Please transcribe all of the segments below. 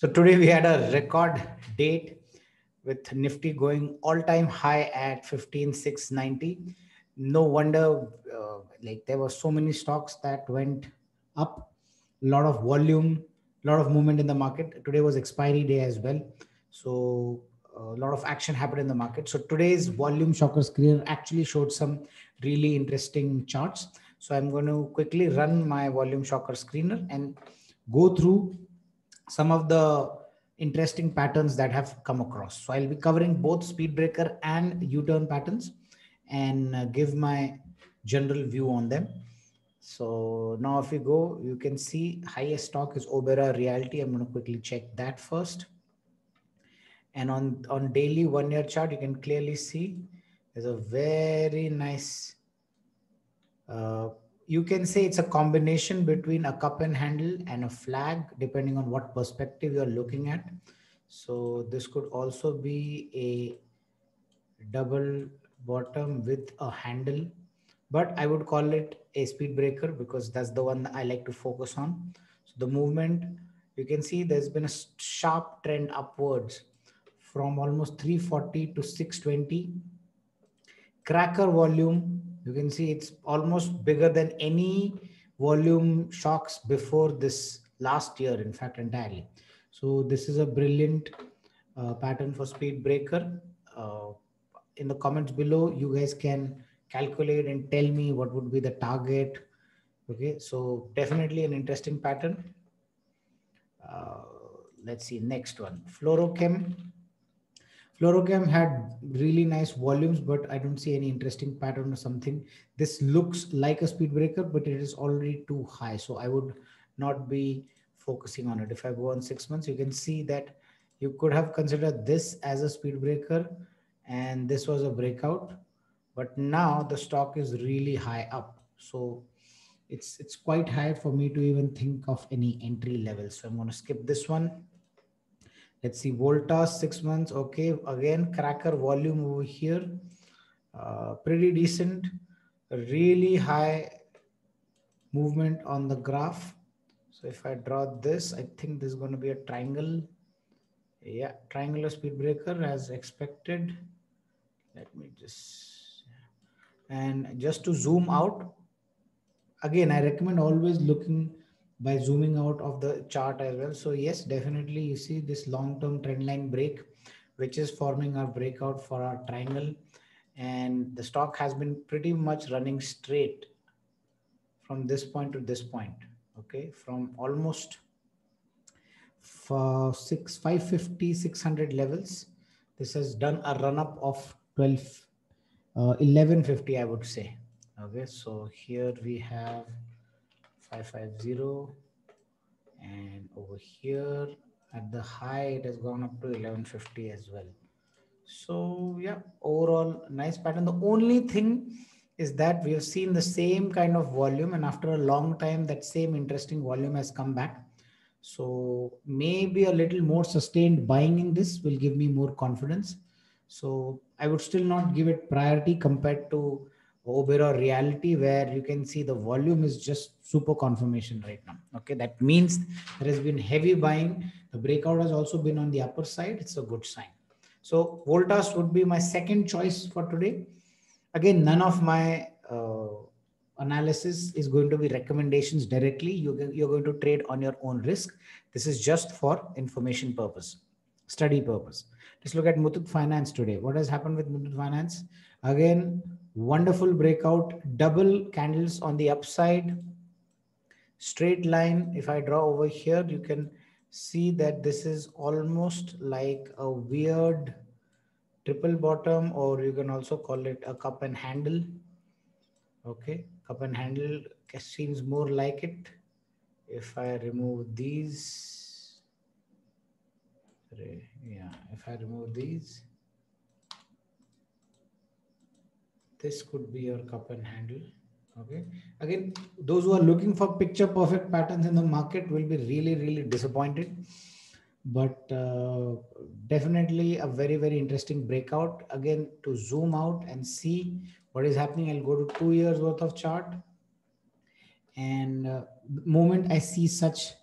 So today we had a record date with Nifty going all-time high at 15,690. No wonder, like there were so many stocks that went up. A lot of volume, a lot of movement in the market. Today was expiry day as well, so a lot of action happened in the market. So today's volume shocker screener actually showed some really interesting charts. So I'm going to quickly run my volume shocker screener and go through some of the interesting patterns that have come across. So I'll be covering both speed breaker and U-turn patterns and give my general view on them. So now if you go, you can see highest stock is Oberoi Realty. I'm going to quickly check that first. And on daily 1 year chart, you can clearly see there's a very nice you can say it's a combination between a cup and handle and a flag, depending on what perspective you're looking at. So this could also be a double bottom with a handle, but I would call it a speed breaker because that's the one I like to focus on. So the movement, you can see there's been a sharp trend upwards from almost 340 to 620. Cracker volume, you can see it's almost bigger than any volume shocks before this last year, in fact, entirely. So this is a brilliant pattern for speed breaker. In the comments below, you guys can calculate and tell me what would be the target. Okay, so definitely an interesting pattern. Let's see, next one, Fluorochem. Fluorochem had really nice volumes, but I don't see any interesting pattern or something. This looks like a speed breaker, but it is already too high. So I would not be focusing on it. If I go on 6 months, you can see that you could have considered this as a speed breaker and this was a breakout, but now the stock is really high up. So it's quite high for me to even think of any entry level. So I'm going to skip this one. Let's see, Voltas 6 months. Okay, again, cracker volume over here. Pretty decent, really high movement on the graph. So if I draw this, I think this is going to be a triangle. Yeah, triangular speed breaker as expected. Let me just, and just to zoom out, again, I recommend always looking by zooming out of the chart as well. So yes, definitely you see this long-term trend line break, which is forming our breakout for our triangle. And the stock has been pretty much running straight from this point to this point. Okay, from almost for 550, 600 levels. This has done a run up of 1150, I would say. Okay, so here we have 550, and over here at the high it has gone up to 1150 as well. So yeah, overall nice pattern. The only thing is that we have seen the same kind of volume, and after a long time that same interesting volume has come back. So maybe a little more sustained buying in this will give me more confidence. So I would still not give it priority compared to Oberoi Realty, where you can see the volume is just super confirmation right now. Okay, that means there has been heavy buying. The breakout has also been on the upper side. It's a good sign. So Voltas would be my second choice for today. Again, none of my analysis is going to be recommendations directly. You're going to trade on your own risk. This is just for information purpose, study purpose. Let's look at Muthoot Finance today. What has happened with Muthoot Finance? Again, wonderful breakout, double candles on the upside, straight line. If I draw over here, you can see that this is almost like a weird triple bottom, or you can also call it a cup and handle. Okay, cup and handle seems more like it. If I remove these, yeah, if I remove these, this could be your cup and handle. Okay, again, those who are looking for picture perfect patterns in the market will be really disappointed, but definitely a very interesting breakout. Again, to zoom out and see what is happening, I'll go to 2 years worth of chart, and the moment I see such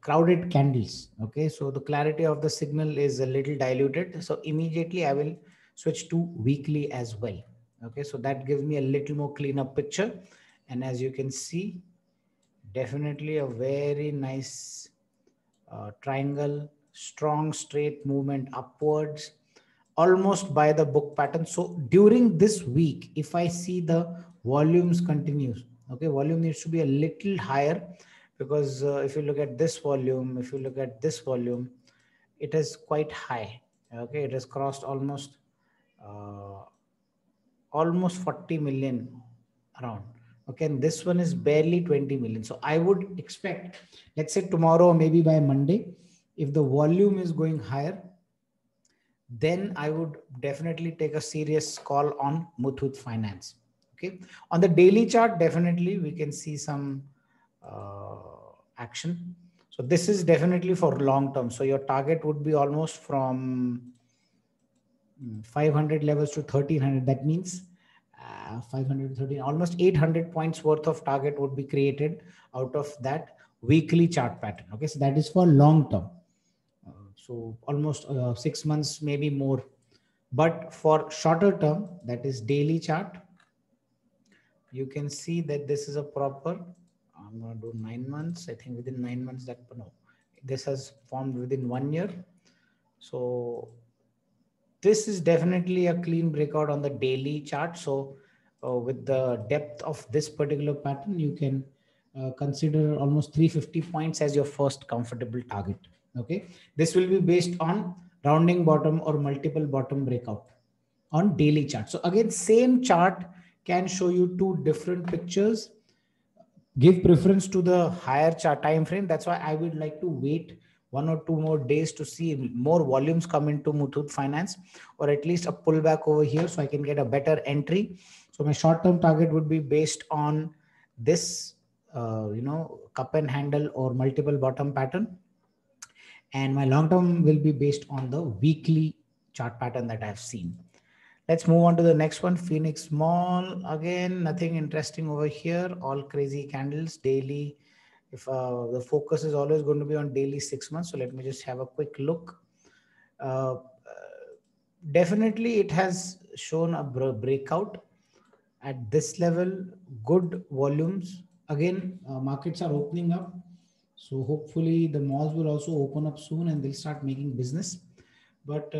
crowded candles. Okay, so the clarity of the signal is a little diluted. So immediately I will switch to weekly as well. Okay, so that gives me a little more cleaner picture. And as you can see, definitely a very nice triangle, strong straight movement upwards, almost by the book pattern. So during this week, if I see the volumes continues, okay, volume needs to be a little higher, because if you look at this volume, if you look at this volume, it is quite high. Okay, it has crossed uh, almost 40 million around. Okay, and this one is barely 20 million. So I would expect, let's say tomorrow or maybe by Monday, if the volume is going higher, then I would definitely take a serious call on Muthoot Finance. Okay, on the daily chart, definitely we can see some action. So this is definitely for long term. So your target would be almost from 500 levels to 1300. That means 513, almost 800 points worth of target would be created out of that weekly chart pattern. Okay, so that is for long term. So almost 6 months, maybe more. But for shorter term, that is daily chart, you can see that this is a proper, I'm going to do 9 months. I think within 9 months that, no, this has formed within 1 year. So this is definitely a clean breakout on the daily chart. So with the depth of this particular pattern, you can consider almost 350 points as your first comfortable target. Okay, this will be based on rounding bottom or multiple bottom breakout on daily chart. So again, same chart can show you two different pictures. Give preference to the higher chart time frame. That's why I would like to wait 1 or 2 more days to see more volumes come into Muthoot Finance, or at least a pullback over here, so I can get a better entry. So my short-term target would be based on this, cup and handle or multiple bottom pattern, and my long-term will be based on the weekly chart pattern that I've seen. Let's move on to the next one. Phoenix Mall. Again, nothing interesting over here. All crazy candles daily. If the focus is always going to be on daily 6 months. So let me just have a quick look. Definitely it has shown a breakout at this level. Good volumes. Again, markets are opening up. So hopefully the malls will also open up soon and they'll start making business. But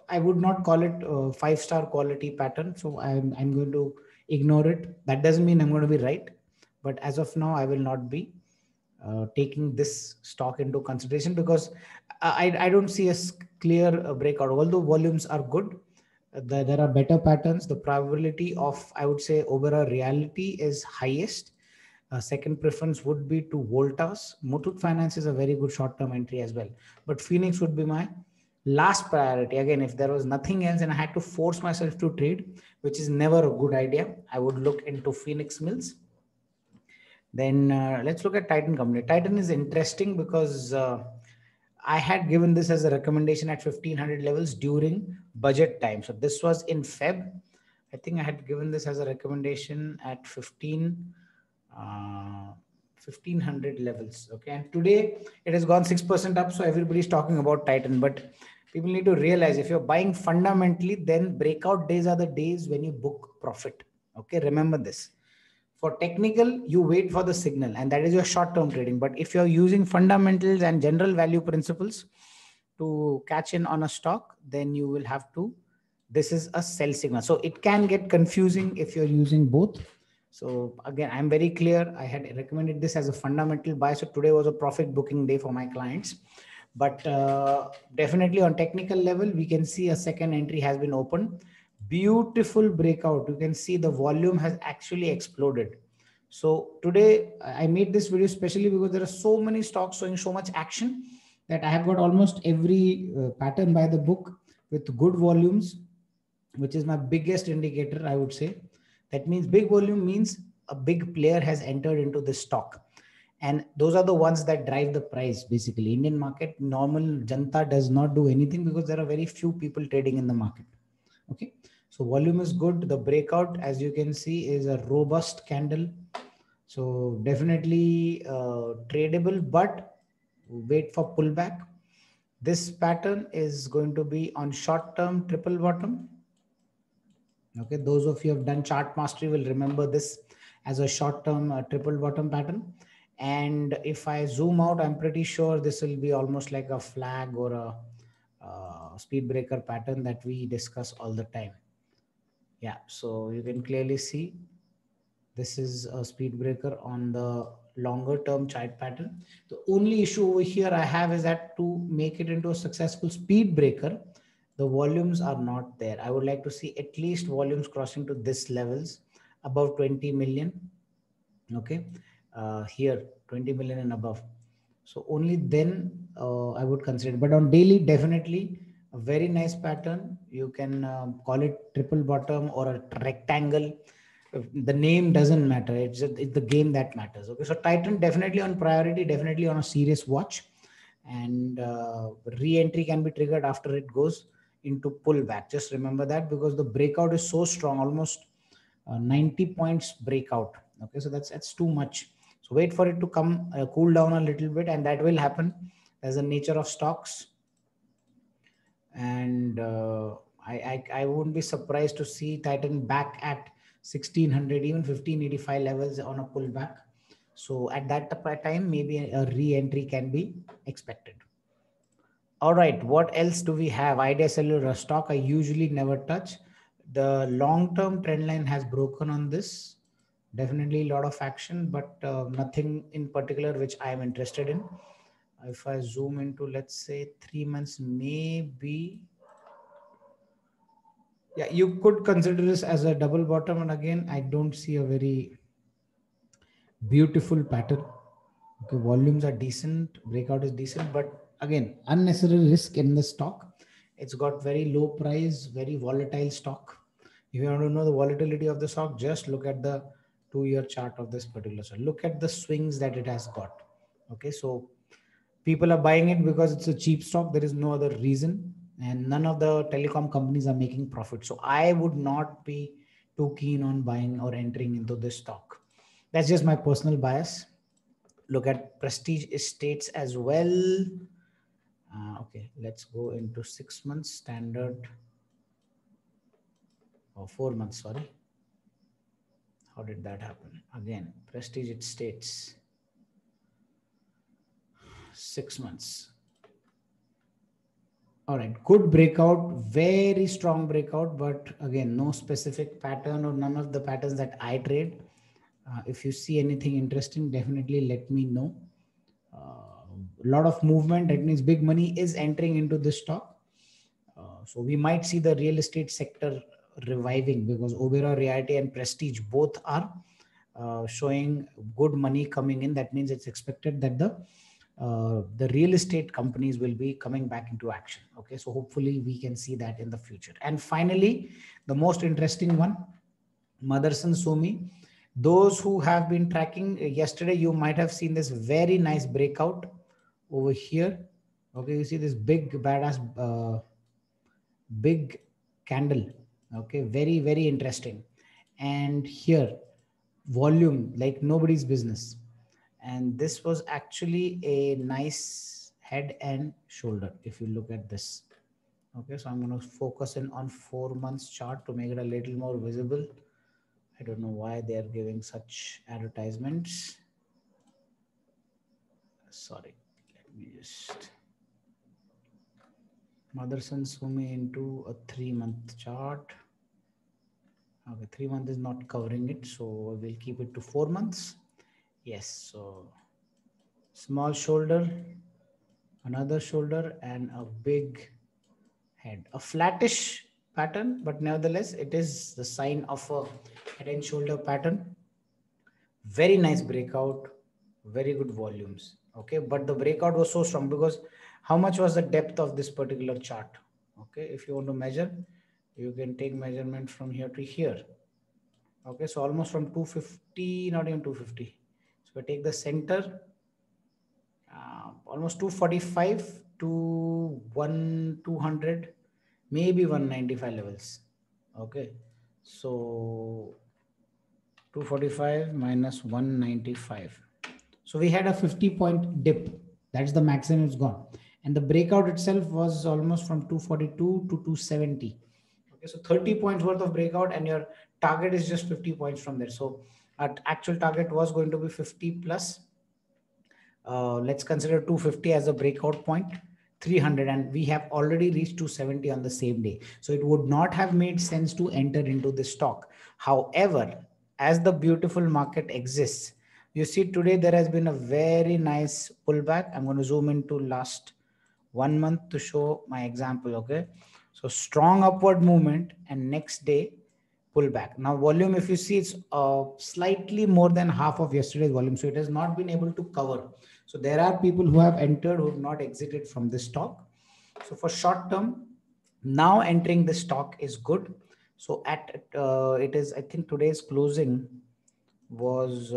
I would not call it a 5-star quality pattern. So I'm going to ignore it. That doesn't mean I'm going to be right. But as of now, I will not be taking this stock into consideration, because I don't see a clear breakout. Although volumes are good, there are better patterns. The probability of, I would say, over a reality is highest. Second preference would be to Voltas. Muthoot Finance is a very good short-term entry as well. But Phoenix would be my last priority. Again, if there was nothing else and I had to force myself to trade, which is never a good idea, I would look into Phoenix Mills. Then let's look at Titan Company. Titan is interesting because I had given this as a recommendation at 1500 levels during budget time. So this was in Feb. I think I had given this as a recommendation at 1500 levels. Okay, and today it has gone 6% up. So everybody's talking about Titan, but people need to realize, if you're buying fundamentally, then breakout days are the days when you book profit. Okay, remember this. For technical, you wait for the signal, and that is your short-term trading. But if you're using fundamentals and general value principles to catch in on a stock, then you will have to, this is a sell signal. So it can get confusing if you're using both. So again, I'm very clear. I had recommended this as a fundamental buy. So today was a profit booking day for my clients. But definitely on technical level, we can see a second entry has been opened. Beautiful breakout. You can see the volume has actually exploded. So today I made this video especially because there are so many stocks showing so much action that I have got almost every pattern by the book with good volumes, which is my biggest indicator, I would say. That means big volume means a big player has entered into the stock. And those are the ones that drive the price. Basically, Indian market, normal Janta does not do anything because there are very few people trading in the market. Okay, so volume is good. The breakout, as you can see, is a robust candle. So definitely tradable, but wait for pullback. This pattern is going to be on short term triple bottom. Okay, those of you who have done chart mastery will remember this as a short term triple bottom pattern. And if I zoom out, I'm pretty sure this will be almost like a flag or a speed breaker pattern that we discuss all the time. Yeah, so you can clearly see this is a speed breaker on the longer term chart pattern. The only issue over here I have is that to make it into a successful speed breaker, the volumes are not there. I would like to see at least volumes crossing to this levels above 20 million. Okay, here 20 million and above. So only then I would consider, but on daily, definitely a very nice pattern. You can call it triple bottom or a rectangle. The name doesn't matter. It's the game that matters. Okay, so Titan definitely on priority, definitely on a serious watch, and re-entry can be triggered after it goes into pullback. Just remember that, because the breakout is so strong, almost 90 points breakout. Okay, so that's too much. So wait for it to come cool down a little bit, and that will happen. There's a nature of stocks, and I wouldn't be surprised to see Titan back at 1600, even 1585 levels on a pullback. So at that time, maybe a re-entry can be expected. All right, what else do we have? Idea Cellular stock I usually never touch. The long-term trend line has broken on this. Definitely a lot of action, but nothing in particular which I am interested in. If I zoom into, let's say 3 months, maybe. Yeah, you could consider this as a double bottom. And again, I don't see a very beautiful pattern. Okay, volumes are decent, breakout is decent, but again, unnecessary risk in the stock. It's got very low price, very volatile stock. If you want to know the volatility of the stock, just look at the 2-year chart of this particular stock. Look at the swings that it has got. Okay, so people are buying it because it's a cheap stock. There is no other reason, and none of the telecom companies are making profit. So I would not be too keen on buying or entering into this stock. That's just my personal bias. Look at Prestige Estates as well. Okay, let's go into 6 months standard, or 4 months, sorry. How did that happen? Again, Prestige Estates, 6 months. All right, good breakout, very strong breakout, but again, no specific pattern or none of the patterns that I trade. If you see anything interesting, definitely let me know. A lot of movement, that means big money is entering into this stock. So we might see the real estate sector reviving, because Oberoi Realty and Prestige both are showing good money coming in. That means it's expected that the real estate companies will be coming back into action. Okay, so hopefully we can see that in the future. And finally, the most interesting one, Motherson Sumi. Those who have been tracking yesterday, you might have seen this very nice breakout over here. Okay, you see this big badass big candle. Okay, very, very interesting. And here, volume like nobody's business. And this was actually a nice head and shoulder if you look at this. Okay, so I'm going to focus in on 4 months chart to make it a little more visible. I don't know why they are giving such advertisements. Sorry, let me just Motherson Sumi into a 3-month chart. Okay, 3 months is not covering it, so we'll keep it to 4 months. Yes, so small shoulder, another shoulder, and a big head. A flattish pattern, but nevertheless, it is the sign of a head and shoulder pattern. Very nice breakout, very good volumes. Okay, but the breakout was so strong because how much was the depth of this particular chart? Okay, if you want to measure, you can take measurement from here to here. Okay, so almost from 250, not even 250. So we take the center, almost 245 to 200, maybe 195 levels. Okay, so 245 minus 195. So we had a 50-point dip. That's the maximum it's gone. And the breakout itself was almost from 242 to 270. Okay, so 30 points worth of breakout, and your target is just 50 points from there. So our actual target was going to be 50 plus. Let's consider 250 as a breakout point, 300, and we have already reached 270 on the same day. So it would not have made sense to enter into this stock. However, as the beautiful market exists, you see today there has been a very nice pullback. I'm going to zoom into last 1 month to show my example. Okay, so strong upward movement, and next day pullback. Now volume, if you see, it's slightly more than half of yesterday's volume, so it has not been able to cover. So there are people who have entered who have not exited from this stock. So for short term, now entering the stock is good. So at it is, I think today's closing was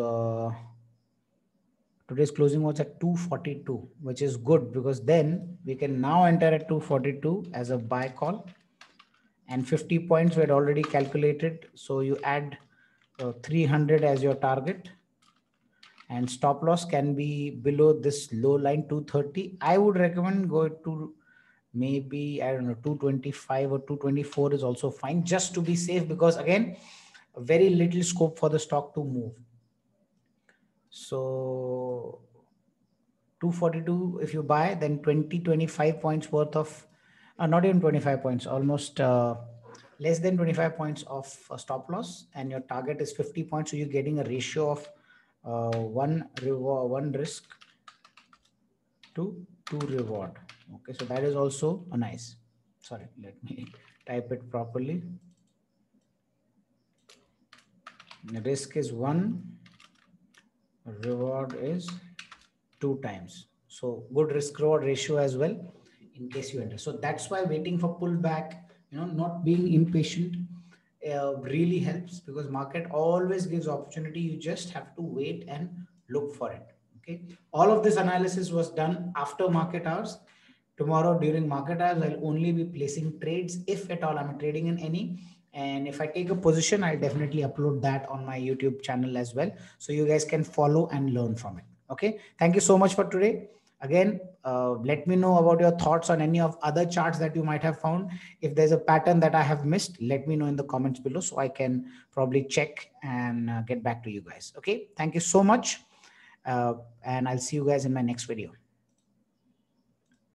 at 242, which is good, because then we can now enter at 242 as a buy call, and 50 points we had already calculated. So you add 300 as your target, and stop loss can be below this low line 230. I would recommend go to maybe, I don't know, 225 or 224 is also fine, just to be safe, because again, very little scope for the stock to move. So 242 if you buy, then 25 points worth of not even 25 points, almost less than 25 points of stop loss, and your target is 50 points. So you're getting a ratio of one risk to 2 reward. Okay, so that is also a nice, sorry, let me type it properly. The risk is 1, reward is 2 times. So good risk reward ratio as well in case you enter. So that's why waiting for pullback, not being impatient really helps, because market always gives opportunity. You just have to wait and look for it. Okay. All of this analysis was done after market hours. Tomorrow during market hours, I'll only be placing trades if at all I'm trading in any. And if I take a position, I'll definitely upload that on my YouTube channel as well, so you guys can follow and learn from it. Okay. Thank you so much for today. Again, let me know about your thoughts on any of other charts that you might have found. If there's a pattern that I have missed, let me know in the comments below, so I can probably check and get back to you guys. Okay. Thank you so much. And I'll see you guys in my next video.